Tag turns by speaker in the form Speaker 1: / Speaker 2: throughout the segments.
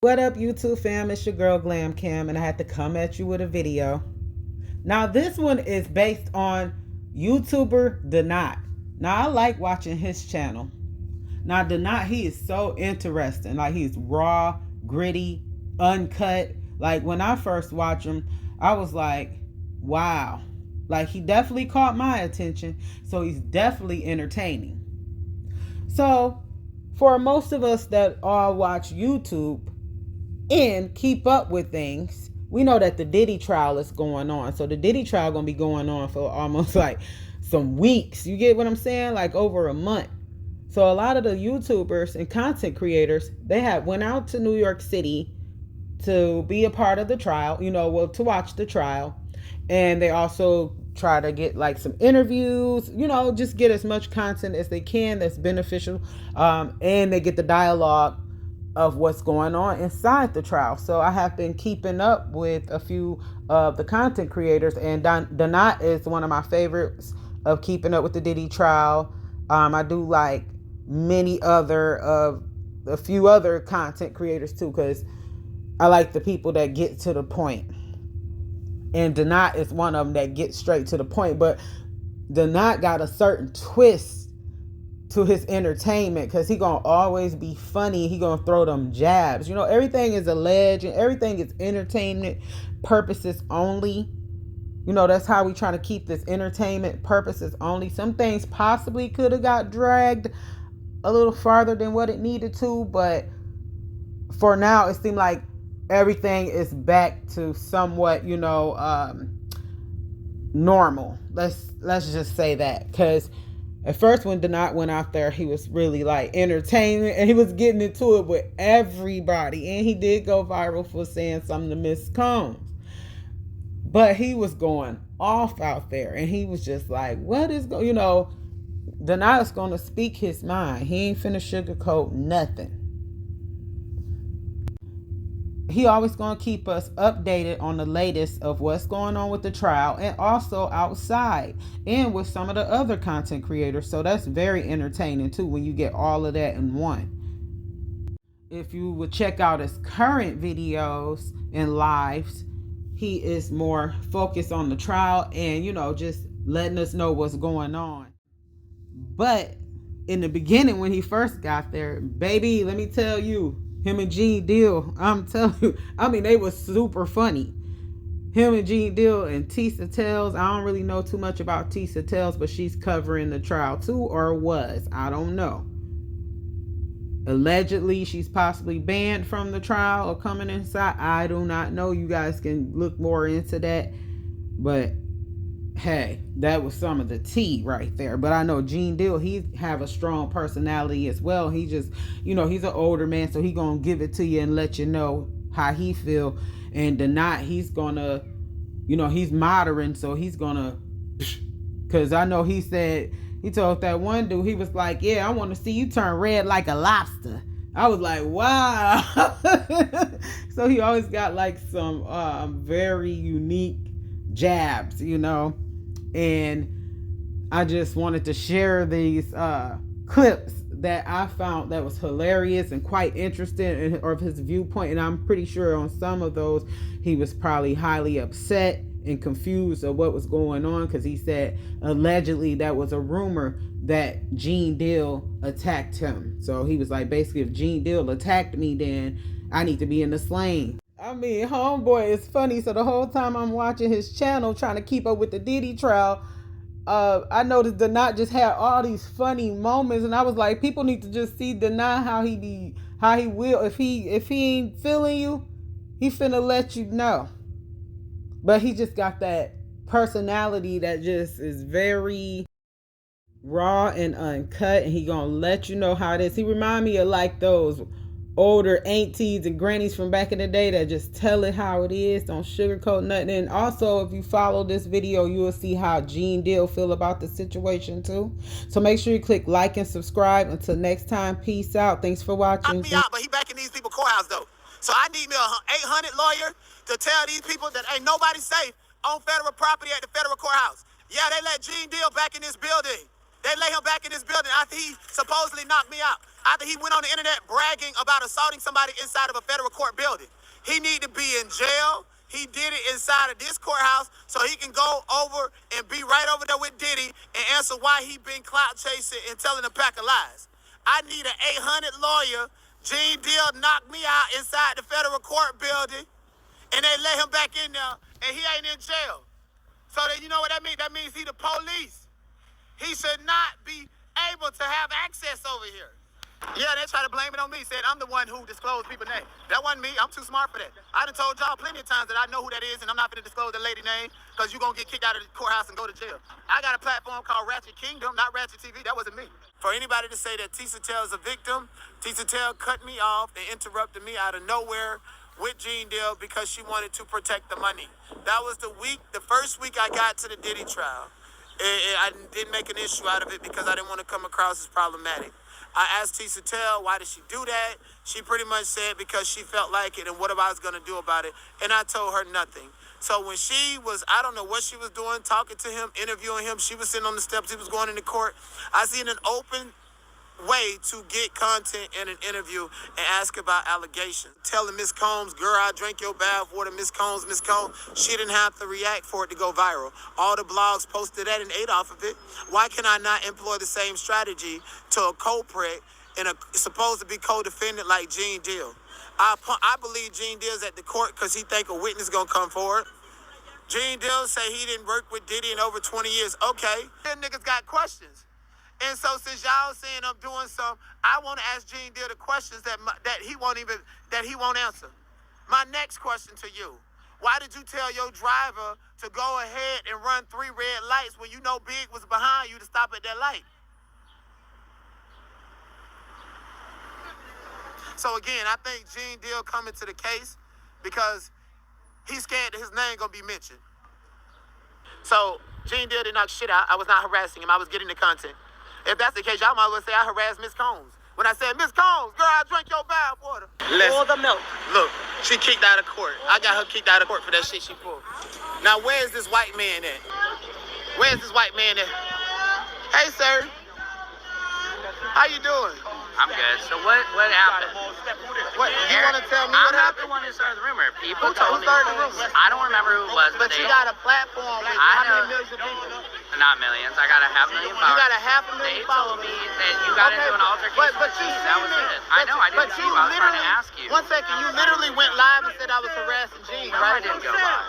Speaker 1: What up, YouTube fam? It's your girl Glam Cam, and I had to come at you with a video. Now, this one is based on YouTuber DIDDY. Now, I like watching his channel. Now, DIDDY, he is so interesting. Like, he's raw, gritty, uncut. Like, when I first watched him, I was like, wow. Like, he definitely caught my attention, so he's definitely entertaining. So, for most of us that all watch YouTube and keep up with things, we know that the Diddy trial is going on. So the Diddy trial gonna be going on for almost like some weeks. You get what I'm saying? Like over a month. So a lot of the YouTubers and content creators, they went out to New York City to be a part of the trial, to watch the trial. And they also try to get like some interviews, just get as much content as they can that's beneficial. And they get the dialogue of what's going on inside the trial. So I have been keeping up with a few of the content creators, and DIDDY is one of my favorites of keeping up with the Diddy trial. I do like a few other content creators too, because I like the people that get to the point. And DIDDY is one of them that gets straight to the point. But DIDDY got a certain twist to his entertainment, because he gonna always be funny. He gonna throw them jabs. Everything is alleged and everything is entertainment purposes only. That's how we try to keep this entertainment purposes only. Some things possibly could have got dragged a little farther than what it needed to, but for now it seemed like everything is back to somewhat normal. Let's just say that, because at first, when DIDDY went out there, he was really like entertaining, and he was getting into it with everybody. And he did go viral for saying something to Miss Combs. But he was going off out there, and he was just like, what is going, DIDDY is going to speak his mind. He ain't finna sugarcoat nothing. He always going to keep us updated on the latest of what's going on with the trial, and also outside and with some of the other content creators. So that's very entertaining too, when you get all of that in one. If you would check out his current videos and lives, he is more focused on the trial and, just letting us know what's going on. But in the beginning, when he first got there, baby, let me tell you, him and Gene Deal, I'm telling you, they were super funny. Him and Gene Deal and TISA Tells. I don't really know too much about TISA Tells, but she's covering the trial too, or was. I don't know. Allegedly, she's possibly banned from the trial or coming inside. I do not know. You guys can look more into that. But hey, that was some of the tea right there. But I know Gene Deal, he have a strong personality as well. He just, he's an older man, so he gonna give it to you and let you know how he feel. And DIDDY, he's gonna, he's modern, so he's gonna, because I know he told that one dude, he was like, yeah, I want to see you turn red like a lobster. I was like, wow. So he always got like some very unique jabs, and I just wanted to share these clips that I found that was hilarious and quite interesting of his viewpoint. And I'm pretty sure on some of those he was probably highly upset and confused of what was going on, because he said allegedly that was a rumor that Gene Deal attacked him. So he was like, basically, if Gene Deal attacked me, then I need to be in the sling. Homeboy is funny. So the whole time I'm watching his channel, trying to keep up with the Diddy trial, I noticed DIDDY just had all these funny moments, and I was like, people need to just see DIDDY how he will. If he ain't feeling you, he finna let you know. But he just got that personality that just is very raw and uncut, and he gonna let you know how it is. He remind me of like those older aunties and grannies from back in the day that just tell it how it is, don't sugarcoat nothing. And also, if you follow this video, you will see how Gene Deal feel about the situation too. So make sure you click like and subscribe. Until next time, peace out. Thanks for watching.
Speaker 2: Knock me out, but he back in these people courthouse though. So I need me a 800 lawyer to tell these people that ain't nobody safe on federal property at the federal courthouse. Yeah, they let Gene Deal back in this building. They lay him back in this building after he supposedly knocked me out. After he went on the internet bragging about assaulting somebody inside of a federal court building. He need to be in jail. He did it inside of this courthouse so he can go over and be right over there with Diddy and answer why he been clout chasing and telling a pack of lies. I need an 800 lawyer. Gene Deal knocked me out inside the federal court building and they let him back in there and he ain't in jail. So that, you know what that means? That means he the police. He should not be able to have access over here. Yeah, they try to blame it on me, said I'm the one who disclosed people's names. That wasn't me. I'm too smart for that. I done told y'all plenty of times that I know who that is, and I'm not going to disclose the lady name because you're going to get kicked out of the courthouse and go to jail. I got a platform called Ratchet Kingdom, not Ratchet TV. That wasn't me. For anybody to say that TISA Tell is a victim, TISA Tell cut me off and interrupted me out of nowhere with Gene Deal because she wanted to protect the money. That was the first week I got to the Diddy trial. I didn't make an issue out of it because I didn't want to come across as problematic. I asked TISA Tell, why did she do that? She pretty much said because she felt like it and what I was going to do about it. And I told her nothing. So when she was, I don't know what she was doing, talking to him, interviewing him. She was sitting on the steps. He was going into court. I seen an open way to get content in an interview and ask about allegations. Telling Miss Combs, girl, I drank your bath water, Miss Combs. She didn't have to react for it to go viral. All the blogs posted that and ate off of it. Why can I not employ the same strategy to a culprit and supposed to be co-defendant like Gene Deal? I believe Gene Deal's at the court because he think a witness gonna come forward. Gene Deal say he didn't work with Diddy in over 20 years. Okay, them niggas got questions. And so since y'all saying I'm doing something, I want to ask Gene Deal the questions that he won't answer. My next question to you: why did you tell your driver to go ahead and run 3 red lights when you know Big was behind you to stop at that light? So again, I think Gene Deal coming to the case because he's scared that his name gonna be mentioned. So Gene Deal did knock shit out. I was not harassing him. I was getting the content. If that's the case, y'all might as well say I harassed Miss Combs. When I said, Miss Combs, girl, I drank your bath water.
Speaker 3: All the milk.
Speaker 2: Look, she kicked out of court. I got her kicked out of court for that shit she pulled. Now, where's this white man at? Where's this white man at? Hey, sir. How you doing?
Speaker 3: I'm good. So what happened?
Speaker 2: What, you want to tell me what
Speaker 3: I'm not
Speaker 2: happened?
Speaker 3: the one who started the rumor. People told me.
Speaker 2: started the rumor?
Speaker 3: I don't remember who it was,
Speaker 2: But
Speaker 3: they,
Speaker 2: you got a platform with
Speaker 3: I
Speaker 2: how many
Speaker 3: know.
Speaker 2: millions of people?
Speaker 3: Not millions. I got a 500,000 followers.
Speaker 2: You got a 500,000
Speaker 3: They
Speaker 2: followers.
Speaker 3: told me that you got into an altercation
Speaker 2: But
Speaker 3: with
Speaker 2: you
Speaker 3: me. That was
Speaker 2: seen
Speaker 3: it. I know. I didn't see you. I was trying to ask you.
Speaker 2: One second, you literally went live and said I was harassing Gene,
Speaker 3: No,
Speaker 2: right?
Speaker 3: I didn't go live.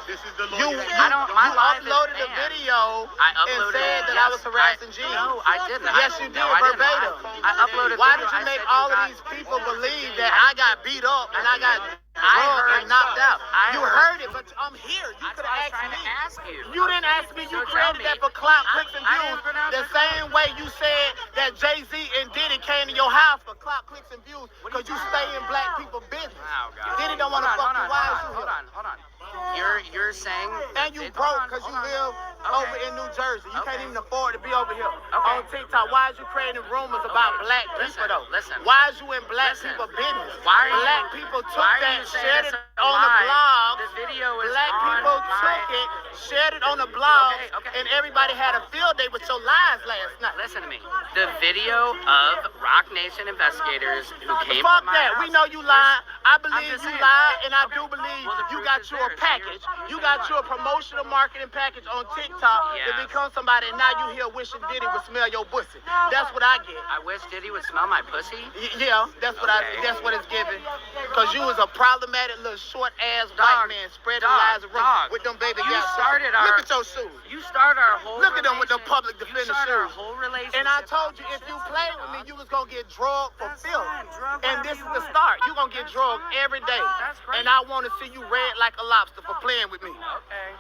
Speaker 2: You
Speaker 3: live
Speaker 2: uploaded
Speaker 3: is
Speaker 2: a
Speaker 3: banned.
Speaker 2: video
Speaker 3: I
Speaker 2: and
Speaker 3: uploaded
Speaker 2: said
Speaker 3: it.
Speaker 2: that I was harassing Gene.
Speaker 3: No, I didn't.
Speaker 2: Yes, you did,
Speaker 3: No, I didn't.
Speaker 2: verbatim.
Speaker 3: I uploaded.
Speaker 2: Why
Speaker 3: video.
Speaker 2: did you
Speaker 3: I
Speaker 2: make
Speaker 3: said
Speaker 2: all of
Speaker 3: got-
Speaker 2: these people believe that I got beat up and I got
Speaker 3: I
Speaker 2: drugged
Speaker 3: heard
Speaker 2: and knocked out?
Speaker 3: I
Speaker 2: You
Speaker 3: heard-
Speaker 2: heard it, but I'm here. You
Speaker 3: That's
Speaker 2: could
Speaker 3: what I
Speaker 2: have
Speaker 3: was trying
Speaker 2: asked
Speaker 3: to
Speaker 2: me.
Speaker 3: ask you.
Speaker 2: You didn't ask me. You
Speaker 3: So tell
Speaker 2: created
Speaker 3: me.
Speaker 2: that for clout, clicks, and
Speaker 3: I didn't
Speaker 2: views.
Speaker 3: pronounce
Speaker 2: The
Speaker 3: it for
Speaker 2: same way you said that Jay-Z and Diddy came to your house for clout, clicks, and views because you stay in black people's business.
Speaker 3: Oh, God.
Speaker 2: Diddy don't want to fuck you. Why is you
Speaker 3: Hold
Speaker 2: here?
Speaker 3: on. You're saying
Speaker 2: And you
Speaker 3: it-
Speaker 2: broke
Speaker 3: hold on,
Speaker 2: because you
Speaker 3: hold on.
Speaker 2: live over in New Jersey. You can't
Speaker 3: Okay.
Speaker 2: even afford to be over here.
Speaker 3: Okay.
Speaker 2: On TikTok, why is you creating rumors about black
Speaker 3: Listen,
Speaker 2: people though?
Speaker 3: listen.
Speaker 2: Why is you in black
Speaker 3: Listen.
Speaker 2: people business?
Speaker 3: Why are
Speaker 2: Black
Speaker 3: you,
Speaker 2: people took
Speaker 3: why are
Speaker 2: that,
Speaker 3: you saying
Speaker 2: shared
Speaker 3: it's
Speaker 2: it
Speaker 3: a
Speaker 2: on the
Speaker 3: lie?
Speaker 2: blog.
Speaker 3: The video is
Speaker 2: Black
Speaker 3: on
Speaker 2: people
Speaker 3: my...
Speaker 2: took it, shared it on the blog,
Speaker 3: Okay.
Speaker 2: and everybody had a field day with your lies last night.
Speaker 3: Listen to me. The video of Rock Nation investigators who came
Speaker 2: Fuck
Speaker 3: to my
Speaker 2: that.
Speaker 3: house.
Speaker 2: We know you lied. I believe
Speaker 3: just
Speaker 2: you
Speaker 3: saying.
Speaker 2: lied, and I do
Speaker 3: Okay.
Speaker 2: believe
Speaker 3: Well, the
Speaker 2: you
Speaker 3: proof
Speaker 2: got
Speaker 3: is
Speaker 2: you a
Speaker 3: there, so
Speaker 2: package.
Speaker 3: you're
Speaker 2: You got
Speaker 3: saying
Speaker 2: you a
Speaker 3: what?
Speaker 2: promotional marketing package on TikTok to
Speaker 3: Yes.
Speaker 2: become somebody, and now you here wishing Diddy would smell your pussy. That's what I get.
Speaker 3: I wish Diddy would smell my pussy.
Speaker 2: Yeah, that's what
Speaker 3: Okay.
Speaker 2: that's what it's giving. Cause you was a problematic little short ass white man spreading lies around with them baby
Speaker 3: You
Speaker 2: gals.
Speaker 3: started our...
Speaker 2: Look at your shoes.
Speaker 3: You started our whole
Speaker 2: Look at them with the
Speaker 3: relation-
Speaker 2: public defender
Speaker 3: You started our
Speaker 2: shoes.
Speaker 3: whole relationship.
Speaker 2: And I told you if you played with me, you was gonna get drugged for
Speaker 3: That's
Speaker 2: filth.
Speaker 3: fine. Drug
Speaker 2: And
Speaker 3: whatever
Speaker 2: this
Speaker 3: you
Speaker 2: is the
Speaker 3: want.
Speaker 2: start. You gonna get
Speaker 3: That's
Speaker 2: drugged
Speaker 3: fine.
Speaker 2: every day.
Speaker 3: That's great.
Speaker 2: And I want to see you red like a lobster for playing with me.
Speaker 3: Okay.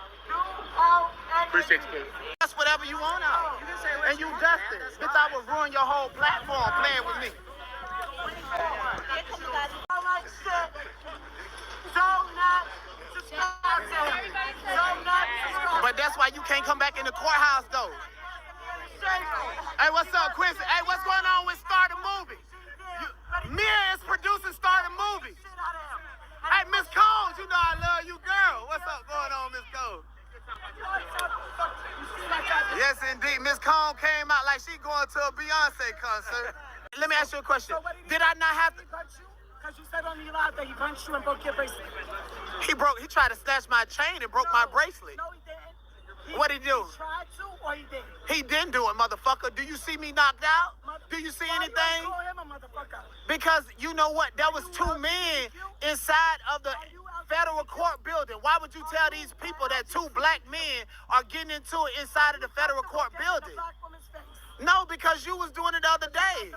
Speaker 2: Appreciate you. That's whatever you want out.
Speaker 3: You can say what
Speaker 2: And you
Speaker 3: want.
Speaker 2: dusted.
Speaker 3: That's
Speaker 2: Bitch,
Speaker 3: fine.
Speaker 2: I would ruin your whole platform playing with me. But that's why you can't come back in the courthouse though. Hey, what's up, Quincy? Hey, what's going on with Start a Movie? Mia is producing Start a Movie. Hey, Miss Combs, you know I love you, girl. What's up going on, Miss Combs? Yes, indeed. Miss Combs came out like she going to a Beyonce concert. Let me ask you a question.
Speaker 4: So
Speaker 2: Did I not have to?
Speaker 4: He punched you? Because you said on the live that he punched you and broke your bracelet.
Speaker 2: He tried to snatch my chain and broke my bracelet.
Speaker 4: No, he didn't.
Speaker 2: What'd he do?
Speaker 4: He tried to or he didn't?
Speaker 2: He didn't do it, motherfucker. Do you see me knocked out? Do you see
Speaker 4: Why
Speaker 2: anything?
Speaker 4: you call him a motherfucker?
Speaker 2: Because you know what? There was two men inside of the federal court building. Why would you tell these people that two black men are getting into it inside of the federal court building? No, because you was doing it the other day.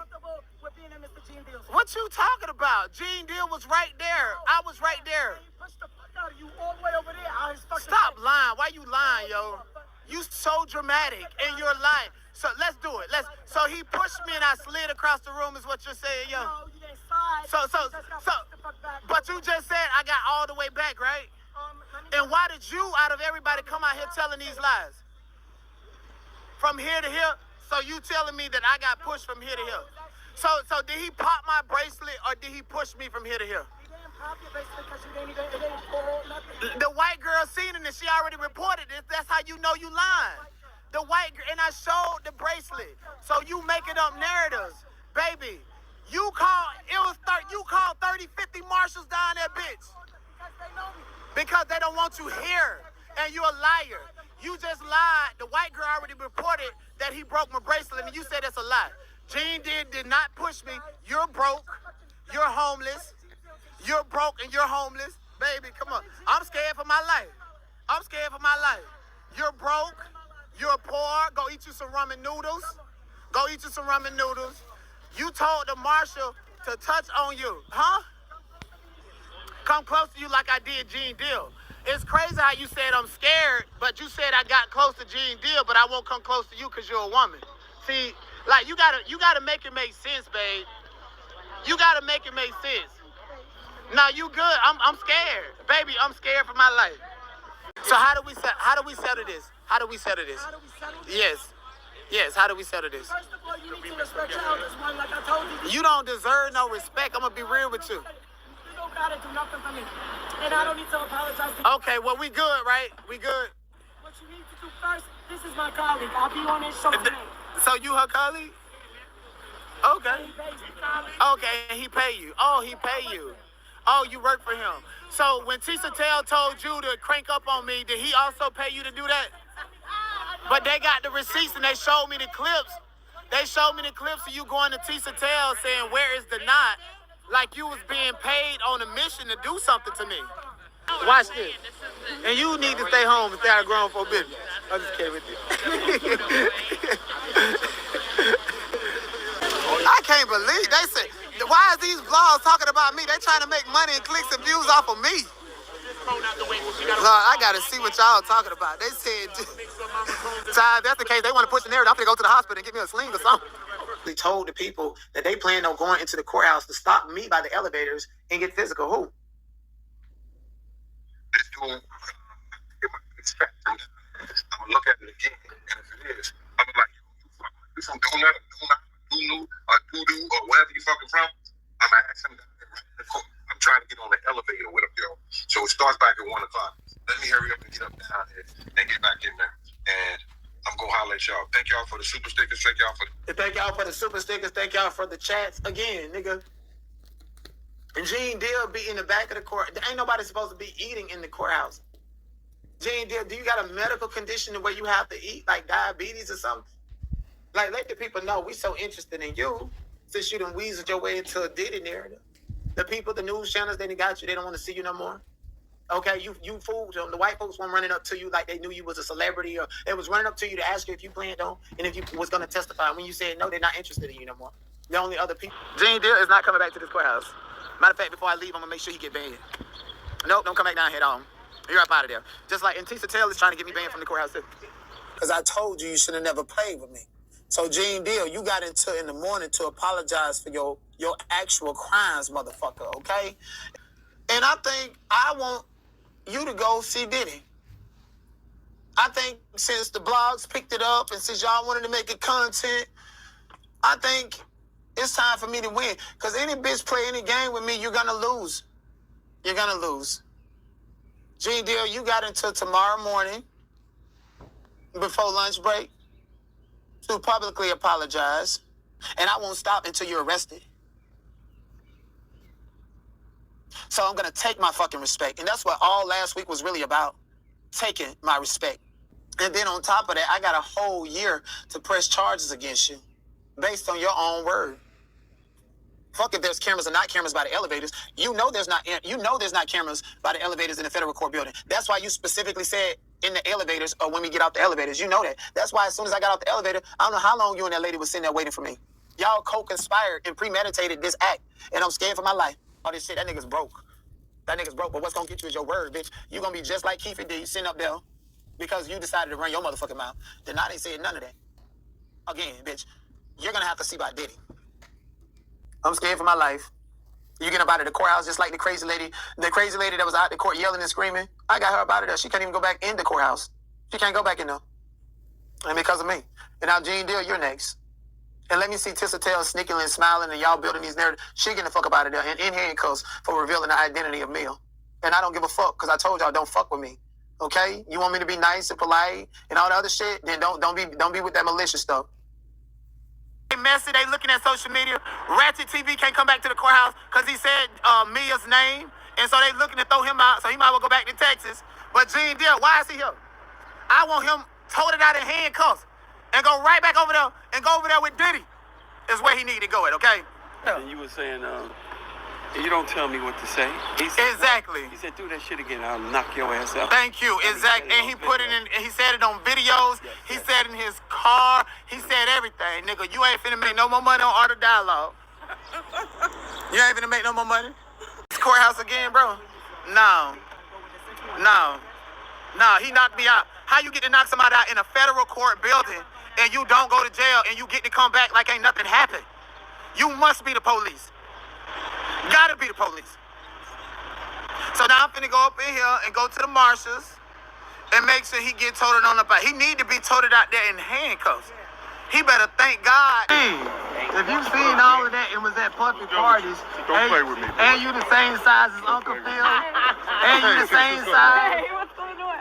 Speaker 2: What you talking about? Gene Deal was right there. I was right there. Stop lying. Why you lying, yo? You so dramatic and you're lying. So let's do it. So he pushed me and I slid across the room is what you're saying, yo.
Speaker 4: No, you didn't slide.
Speaker 2: But you just said I got all the way back, right? And why did you, out of everybody, come out here telling these lies? From here to here? So you telling me that I got pushed from here to here? So did he pop my bracelet or did he push me from here to here?
Speaker 4: He didn't pop your bracelet because you didn't even, it didn't pull nothing.
Speaker 2: The white girl seen it and she already reported it. That's how you know you lying. The white girl, and I showed the bracelet. So you making up narratives. Baby, you called 30, 50 marshals down that bitch.
Speaker 4: Because they know me.
Speaker 2: Because they don't want you here. And you're a liar. You just lied. The white girl already reported that he broke my bracelet and you said that's a lie. Gene did not push me. You're broke. You're homeless. You're broke and you're homeless. Baby, come on. I'm scared for my life. I'm scared for my life. You're broke. You're poor. Go eat you some ramen noodles. Go eat you some ramen noodles. You told the marshal to touch on you. Huh? Come close to you like I did Gene Deal. It's crazy how you said I'm scared, but you said I got close to Gene Deal, but I won't come close to you because you're a woman. See, like you gotta make it make sense, babe. You gotta make it make sense. No, you good. I'm scared, baby. I'm scared for my life. So how do we settle this? How do we settle this?
Speaker 4: How do we settle this?
Speaker 2: Yes. How do we settle this?
Speaker 4: First of all, you need to respect your elders, one, like I told you.
Speaker 2: You don't deserve no respect. I'm gonna be real with you.
Speaker 4: You don't gotta do nothing for me. And I don't need to apologize to you.
Speaker 2: Okay, well, we good, right? We good.
Speaker 4: What you need to do first, this is my colleague. I'll be on his show tonight.
Speaker 2: So you her colleague? Okay. Okay, and he pay you. Oh, he pay you. Oh, you work for him. So when TISA told you to crank up on me, did he also pay you to do that? But they got the receipts and they showed me the clips. They showed me the clips of you going to TISA saying, where is the knot? Like you was being paid on a mission to do something to me. Watch this. And you need to stay home and stay out of grown for business. I'm just kidding with you. I can't believe they said, why is these vlogs talking about me? They trying to make money and clicks and views off of me. Lord, I gotta see what y'all talking about. They said, if that's the case, they want to push the narrative. I'm gonna go to the hospital and get me a sling or something. They told the people that they planned on going into the courthouse to stop me by the elevators and get physical. Who?
Speaker 5: This dude, I'm gonna look at it again, and if it is, I'm gonna like, you from Donut, or Doo-Doo, or wherever you fucking from, I'm gonna ask him right in the court. I'm trying to get on the elevator with him, yo. So it starts back at 1 o'clock. Let me hurry up and get up down here and get back in there. And I'm gonna holler at y'all. Thank y'all for the super stickers. Thank y'all for the super stickers. Thank y'all for the chats. Again, nigga. And Gene Deal be in the back of the court. There ain't nobody supposed to be eating in the courthouse. Gene Deal, do you got a medical condition where you have to eat, like diabetes or something? Like, let the people know we so interested in you since you done weaseled your way into a Diddy narrative. The people, the news channels, they done got you. They don't want to see you no more. Okay, you fooled them. The white folks weren't running up to you like they knew you was a celebrity, or they was running up to you to ask you if you planned on and if you was going to testify. When you said no, they're not interested in you no more. The only other people. Gene Deal is not coming back to this courthouse. Matter of fact, before I leave, I'm going to make sure he get banned. Nope, don't come back down here at all. You're up out of there. Just like, and TISA is trying to get me banned from the courthouse too. Because I told you should have never played with me. So Gene Deal, you got into in the morning to apologize for your actual crimes, motherfucker, okay? And I think I want you to go see Diddy. I think since the blogs picked it up and since y'all wanted to make it content, I think it's time for me to win. Because any bitch play any game with me, you're going to lose. You're going to lose. Gene Deal, you got until tomorrow morning before lunch break to publicly apologize.
Speaker 2: And I won't stop until you're arrested. So I'm going to take my fucking respect. And that's what all last week was really about, taking my respect. And then on top of that, I got a whole year to press charges against you based on your own word. Fuck if there's cameras or not cameras by the elevators. You know there's not cameras by the elevators in the federal court building. That's why you specifically said in the elevators or when we get out the elevators. You know that. That's why as soon as I got out the elevator, I don't know how long you and that lady was sitting there waiting for me. Y'all co-conspired and premeditated this act. And I'm scared for my life. All this shit, that nigga's broke. That nigga's broke. But what's going to get you is your word, bitch. You're going to be just like Keefe D sitting up there because you decided to run your motherfucking mouth. Then now they said none of that. Again, bitch, you're going to have to see by Diddy. I'm scared for my life. You get up out of the courthouse just like the crazy lady that was out the court yelling and screaming. I got her up out of there. She can't even go back in the courthouse. She can't go back in there. And because of me. And now Gene Deal, you're next. And let me see TISA Tail sneaking and smiling and y'all building these narratives. She getting the fuck up out of there and in handcuffs for revealing the identity of Mill. And I don't give a fuck because I told y'all don't fuck with me. Okay? You want me to be nice and polite and all the other shit? Then don't be with that malicious stuff. They messy, they looking at social media. Ratchet TV can't come back to the courthouse because he said Mia's name. And so they looking to throw him out, so he might well go back to Texas. But Gene Deal, why is he here? I want him toted out in handcuffs and go right back over there and go over there with Diddy. Is where he need to go at, okay?
Speaker 6: And you were saying, you don't tell me what to say. He said,
Speaker 2: exactly.
Speaker 6: He said, do that shit again, I'll knock your ass out.
Speaker 2: Thank you, exactly. And he put it in, he said it on videos. Yes, he said in his car. He said everything. Nigga, you ain't finna make no more money on Art of Dialogue. You ain't finna make no more money. This courthouse again, bro? No, he knocked me out. How you get to knock somebody out in a federal court building and you don't go to jail and you get to come back like ain't nothing happened? You must be the police. Gotta be the police. So now I'm finna go up in here and go to the marshals and make sure he get toted on up out. He need to be toted out there in handcuffs. He better thank God. Hey, if you seen all of that, it was at public parties.
Speaker 5: Don't play with me.
Speaker 2: And you the same size as Uncle Phil. And you the same size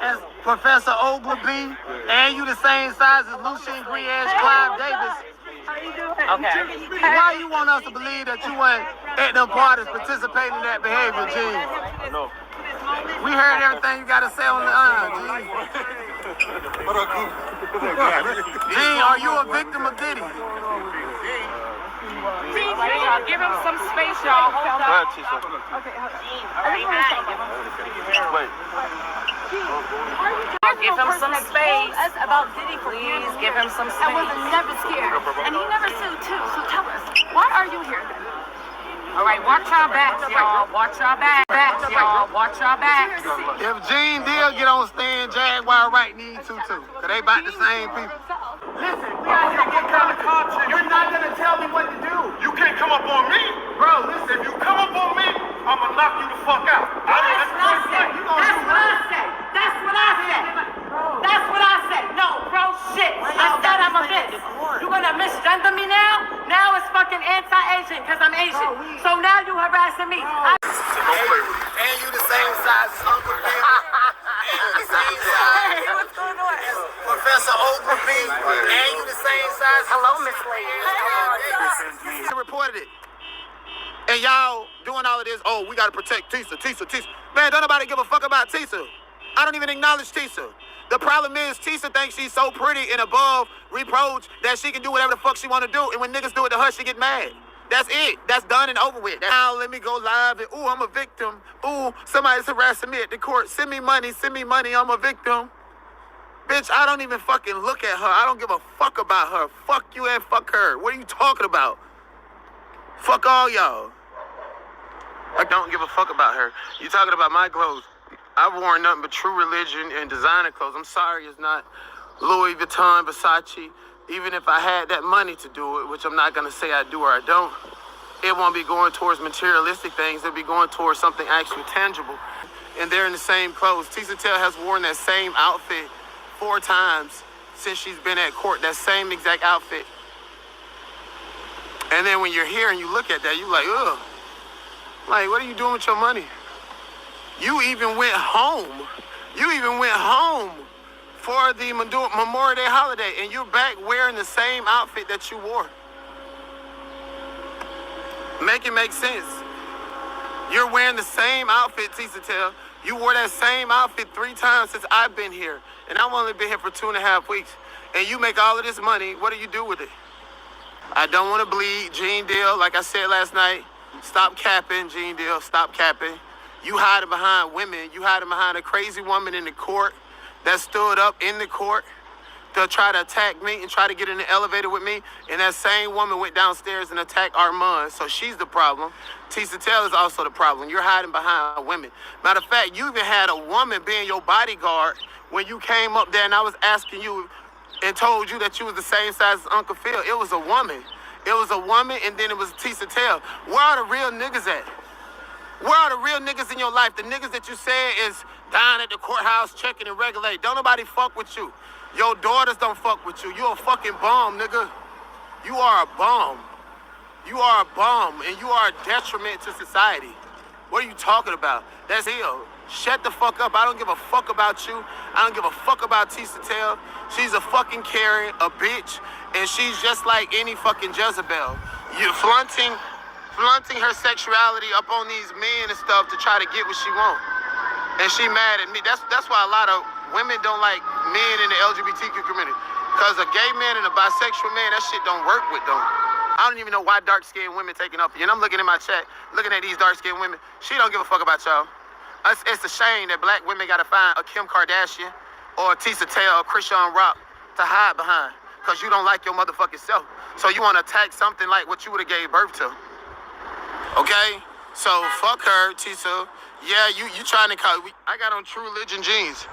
Speaker 2: as Professor Ogilvy. And you the same size as Lucien Griez, Clive Davis.
Speaker 4: How you doing?
Speaker 3: Okay.
Speaker 2: Why you want us to believe that you weren't at them parties participating in that behavior, Gene?
Speaker 5: No.
Speaker 2: We heard everything you got to say on the Gene. Gene, are you a victim of Diddy?
Speaker 4: Give him some space, y'all. Hold on.
Speaker 6: TISA.
Speaker 4: Okay, hold on.
Speaker 6: Wait.
Speaker 4: Give him some space. About Diddy, please. Give him some space. I was never scared, and he never sued too. So tell us, why are you here then? All right, watch our backs, y'all. Watch our backs, y'all. Watch our backs.
Speaker 2: If Gene Deal get on stand, Jaguar Wright need to too. Cause they about the same people. Listen, we out here getting kind of content. You're not gonna tell me what to do.
Speaker 5: You can't come up on me.
Speaker 2: Bro, listen.
Speaker 5: If you come up on me, I'ma knock you the fuck out.
Speaker 4: That's what I said. That's what I said. That's what I said. No, bro, shit. I said I'm a bitch. You gonna misgender me now? Now it's fucking anti-Asian because I'm Asian. So now you harassing me.
Speaker 2: And you the same size as Uncle Phil. And you the same size.
Speaker 4: Hey, what's going on?
Speaker 2: as Professor Ogilvy. And you the same size.
Speaker 4: Hello, Miss Lady.
Speaker 2: I reported it. And y'all doing all of this, oh, we gotta protect TISA. Man, don't nobody give a fuck about TISA. I don't even acknowledge TISA. The problem is TISA thinks she's so pretty and above reproach that she can do whatever the fuck she wanna do. And when niggas do it to her, she get mad. That's it. That's done and over with. Now let me go live and, ooh, I'm a victim. Ooh, somebody's harassing me at the court. Send me money, I'm a victim. Bitch, I don't even fucking look at her. I don't give a fuck about her. Fuck you and fuck her. What are you talking about? Fuck all y'all. I don't give a fuck about her. You talking about my clothes. I've worn nothing but true religion and designer clothes. I'm sorry it's not Louis Vuitton, Versace. Even if I had that money to do it, which I'm not going to say I do or I don't, it won't be going towards materialistic things. It'll be going towards something actually tangible. And they're in the same clothes. TISA Tail has worn that same outfit 4 times since she's been at court. That same exact outfit. And then when you're here and you look at that, you're like, ugh. Like, what are you doing with your money? You even went home. For the Memorial Day holiday, and you're back wearing the same outfit that you wore. Make it make sense. You're wearing the same outfit, TISA. You wore that same outfit 3 times since I've been here. And I've only been here for 2.5 weeks. And you make all of this money. What do you do with it? I don't want to bleed. Gene Deal, like I said last night, stop capping, Gene Deal, stop capping. You hiding behind women. You hiding behind a crazy woman in the court that stood up in the court to try to attack me and try to get in the elevator with me. And that same woman went downstairs and attacked Armand. So she's the problem. TISA is also the problem. You're hiding behind women. Matter of fact, you even had a woman being your bodyguard when you came up there and I was asking you and told you that you was the same size as Uncle Phil. It was a woman. It was a woman and then it was TISA. Where are the real niggas at? Where are the real niggas in your life? The niggas that you said is down at the courthouse checking and regulating. Don't nobody fuck with you. Your daughters don't fuck with you. You a fucking bum, nigga. You are a bum. You are a bum, and you are a detriment to society. What are you talking about? That's ill. Shut the fuck up. I don't give a fuck about you. I don't give a fuck about TISA. She's a fucking Karen, a bitch, and she's just like any fucking Jezebel. You're flaunting her sexuality up on these men and stuff to try to get what she wants. And she mad at me. That's why a lot of women don't like men in the LGBTQ community. Because a gay man and a bisexual man, that shit don't work with them. I don't even know why dark-skinned women taking up. And I'm looking at my chat, looking at these dark-skinned women. She don't give a fuck about y'all. It's a shame that black women got to find a Kim Kardashian or a TISA or Christian Rock to hide behind. Because you don't like your motherfucking self. So you want to attack something like what you would have gave birth to. Okay? So fuck her, TISA. Yeah, you trying to call. I got on True Religion jeans.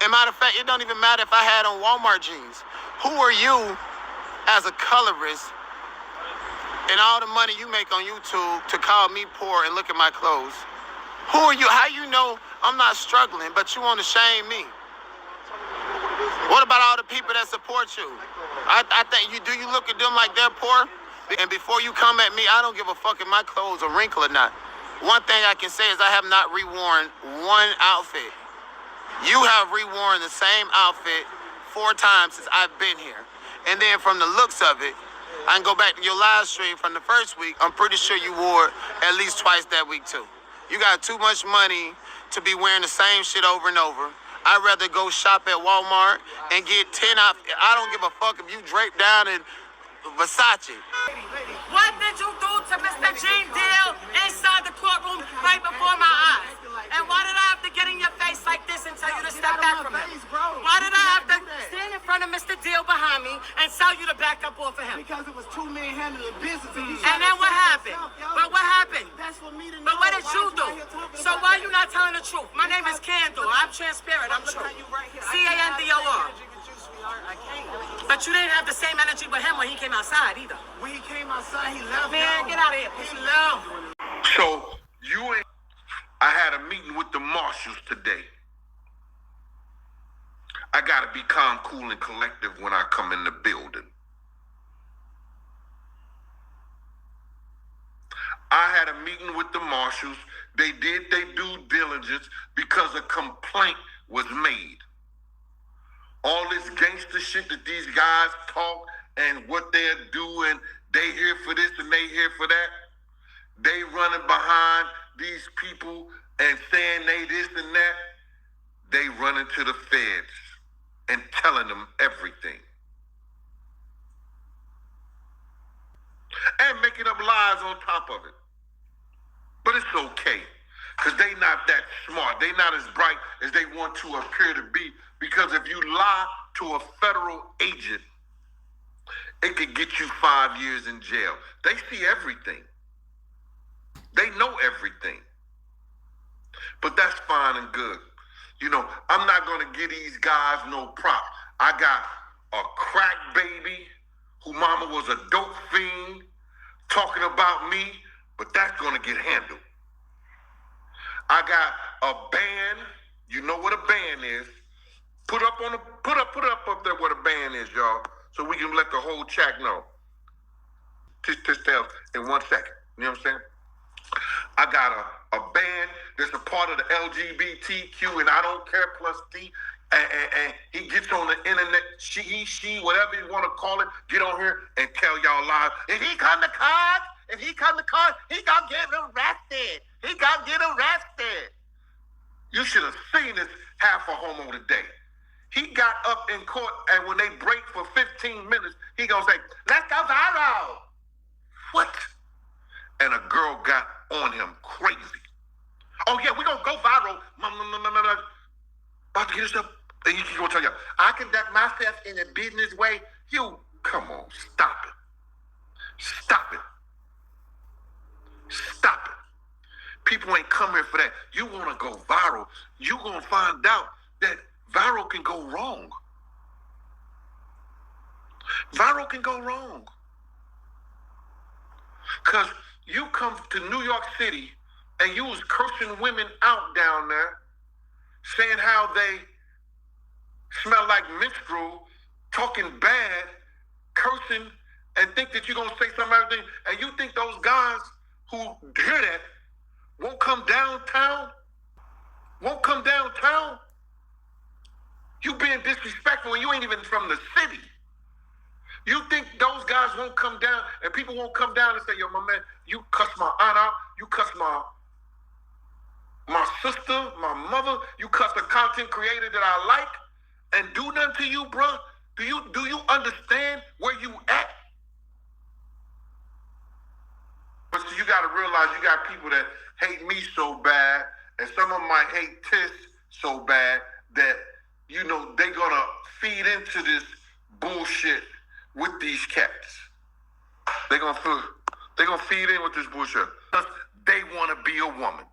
Speaker 2: And matter of fact, it don't even matter if I had on Walmart jeans. Who are you as a colorist and all the money you make on YouTube to call me poor and look at my clothes? Who are you? How you know I'm not struggling, but you want to shame me? What about all the people that support you? I think do you look at them like they're poor? And before you come at me, I don't give a fuck if my clothes are wrinkled or not. One thing I can say is I have not reworn one outfit. You have reworn the same outfit 4 times since I've been here. And then from the looks of it, I can go back to your live stream from the first week. I'm pretty sure you wore at least twice that week too. You got too much money to be wearing the same shit over and over. I'd rather go shop at Walmart and get 10 outfits. I don't give a fuck if you drape down in Versace.
Speaker 4: What did you do to Mr. Gene Deal inside the courtroom right before my eyes? And why did I have to get in your face like this and tell you to step back from him? Why did I have to stand in front of Mr. Deal behind me and tell you to back up off of him?
Speaker 2: Because it was 2 men handling business.
Speaker 4: And then what happened? But what happened?
Speaker 2: That's for me to know.
Speaker 4: But what did you do? So why are you not telling the truth? My name is Candle. I'm transparent. I'm true. CANDOR. But you didn't have the same energy with him when he came outside either.
Speaker 2: When he came outside, he left.
Speaker 4: Man, get out of here.
Speaker 2: He left.
Speaker 5: So I had a meeting with the marshals today. I gotta be calm, cool, and collective when I come in the building. I had a meeting with the marshals. They did their due diligence because a complaint was made. All this gangster shit that these guys talk and what they're doing, they here for this and they here for that. They running behind these people and saying they this and that. They running to the feds and telling them everything. And making up lies on top of it. But it's okay, because they not that smart. They not as bright as they want to appear to be. Because if you lie to a federal agent, it could get you 5 years in jail. They see everything. They know everything. But that's fine and good. You know, I'm not going to give these guys no props. I got a crack baby who mama was a dope fiend talking about me, but that's going to get handled. I got a band. You know what a band is. Put up there what a band is, y'all, so we can let the whole chat know. Just tell in 1 second. You know what I'm saying? I got a band that's a part of the LGBTQ, and I don't care plus D, and he gets on the internet, she, whatever you want to call it, get on here and tell y'all live. If he come to court, he gonna get arrested. He gonna get arrested. You should have seen this half a homo today. He got up in court, and when they break for 15 minutes, he gonna say, let's go viral. What? And a girl got on him crazy. Oh yeah, we gonna go viral. About to get this up. And he's gonna tell you, I conduct myself in a business way. You, come on, stop it. Stop it. Stop it. People ain't come here for that. You wanna go viral, you gonna find out that viral can go wrong. Viral can go wrong. Because you come to New York City and you was cursing women out down there, saying how they smell like minstrel, talking bad, cursing, and think that you're going to say some other thing, and you think those guys who hear that won't come downtown? Won't come downtown? You being disrespectful and you ain't even from the city. You think those guys won't come down and people won't come down and say, yo, my man, you cuss my aunt out, you cuss my sister, my mother, you cuss a content creator that I like and do nothing to you, bro? Do you understand where you at? But so you gotta realize you got people that hate me so bad, and some of them might hate TISA so bad that, you know, they gonna feed into this bullshit with these cats. They gonna feed in with this bullshit because they wanna be a woman.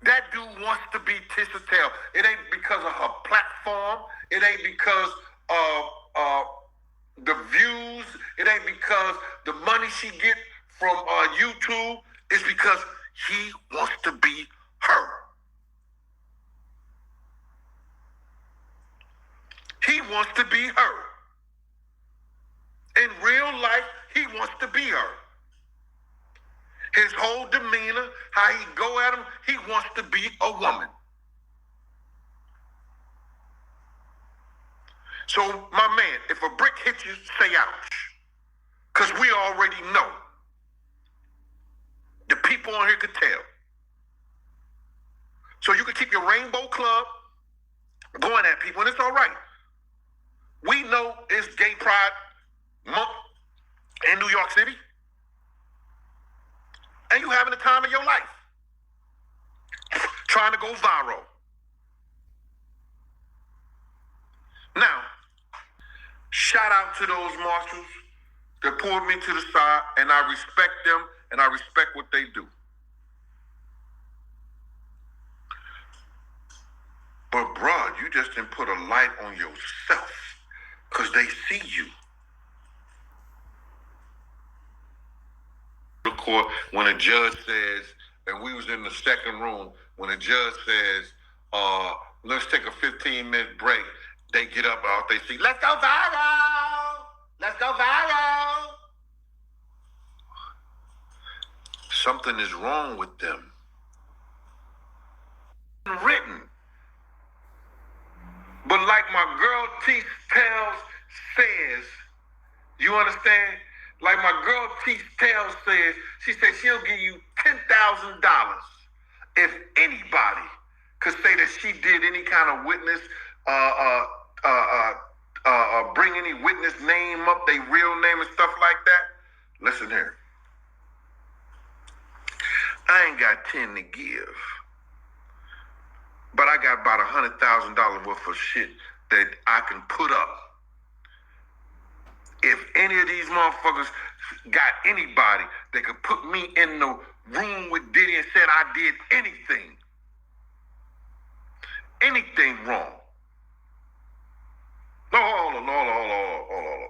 Speaker 5: That dude wants to be TISA Tail. It ain't because of her platform. It ain't because of the views. It ain't because the money she get from YouTube. It's because he wants to be her. He wants to be her. In real life, he wants to be her. His whole demeanor, how he go at him, he wants to be a woman. So, my man, if a brick hits you, say ouch. Because we already know. The people on here could tell. So you can keep your rainbow club going at people, and it's all right. We know it's Gay Pride Month in New York City. And you having the time of your life. Trying to go viral. Now, shout out to those marshals that pulled me to the side, and I respect them, and I respect what they do. But, bruh, you just didn't put a light on yourself because they see you. The court, when a judge says, and we was in the second room, when a judge says, let's take a 15-minute break, they get up out they see, let's go viral! Let's go viral! Something is wrong with them. Written. But like my girl T Tells says, you understand? Like my girl T Tells says, she said she'll give you $10,000 if anybody could say that she did any kind of witness, bring any witness name up, they real name and stuff like that. Listen here. I ain't got 10 to give. But I got about $100,000 worth of shit that I can put up. If any of these motherfuckers got anybody that could put me in the room with Diddy and said I did anything wrong. No, hold on.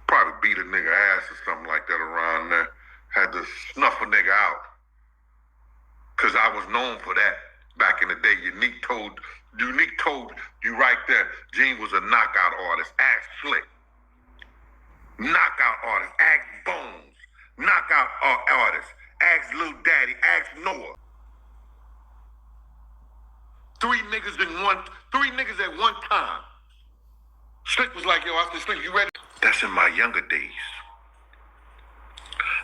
Speaker 5: Probably beat a nigga ass or something like that around there. Had to snuff a nigga out. Because I was known for that back in the day. Unique told you right there, Gene was a knockout artist. Ask Slick. Knockout artist. Ask Bones. Knockout artist. Ask Lil Daddy. Ask Noah. niggas three niggas at one time. Slick was like, yo, I said, Slick, you ready? That's in my younger days.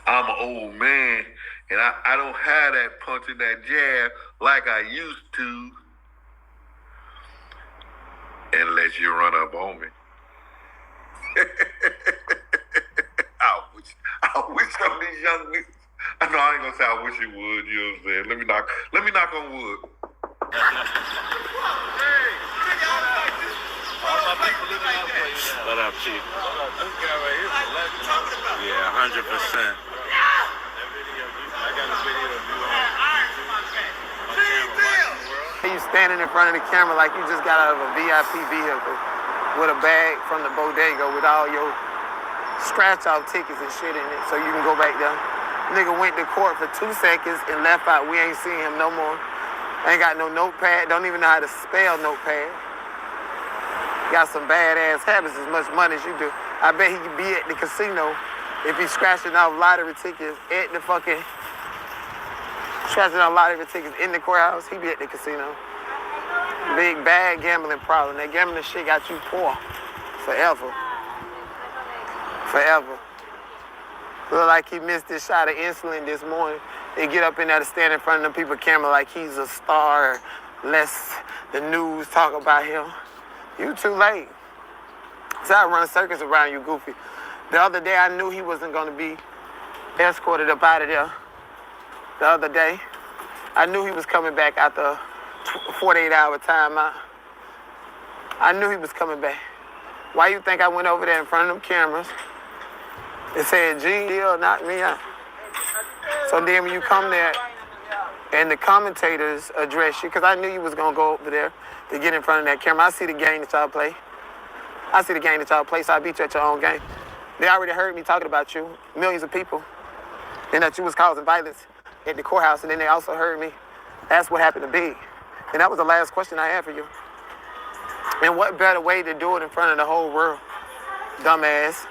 Speaker 5: I'm an old man, and I don't have that punch and that jab like I used to. Unless you run up on me. I wish some of these young niggas. I know I ain't gonna say I wish you would, you know what I'm saying? Let me knock on wood.
Speaker 6: What up, Chief? This guy right here is a legend. Yeah, 100%. I got a video of you on camera.
Speaker 7: You standing in front of the camera like you just got out of a VIP vehicle with a bag from the bodega with all your scratch-off tickets and shit in it so you can go back there. Nigga went to court for 2 seconds and left out. We ain't seen him no more. Ain't got no notepad. Don't even know how to spell notepad. Got some badass habits, as much money as you do. I bet he could be at the casino if he's scratching off lottery tickets at the fucking... Scratching off lottery tickets in the courthouse, he be at the casino. Big bad gambling problem. That gambling shit got you poor. Forever. Forever. Look like he missed his shot of insulin this morning. They get up in there to stand in front of the people camera like he's a star, lest the news talk about him. You too late. So I run circles around you, Goofy. The other day I knew he wasn't gonna be escorted up out of there. The other day, I knew he was coming back after a 48-hour timeout. I knew he was coming back. Why you think I went over there in front of them cameras and said, G.L. knocked me out? So then when you come there and the commentators address you, because I knew you was going to go over there to get in front of that camera. I see the game that y'all play. So I beat you at your own game. They already heard me talking about you, millions of people, and that you was causing violence at the courthouse, and then they also heard me ask what happened to Big. And that was the last question I had for you. And what better way to do it in front of the whole world, dumbass?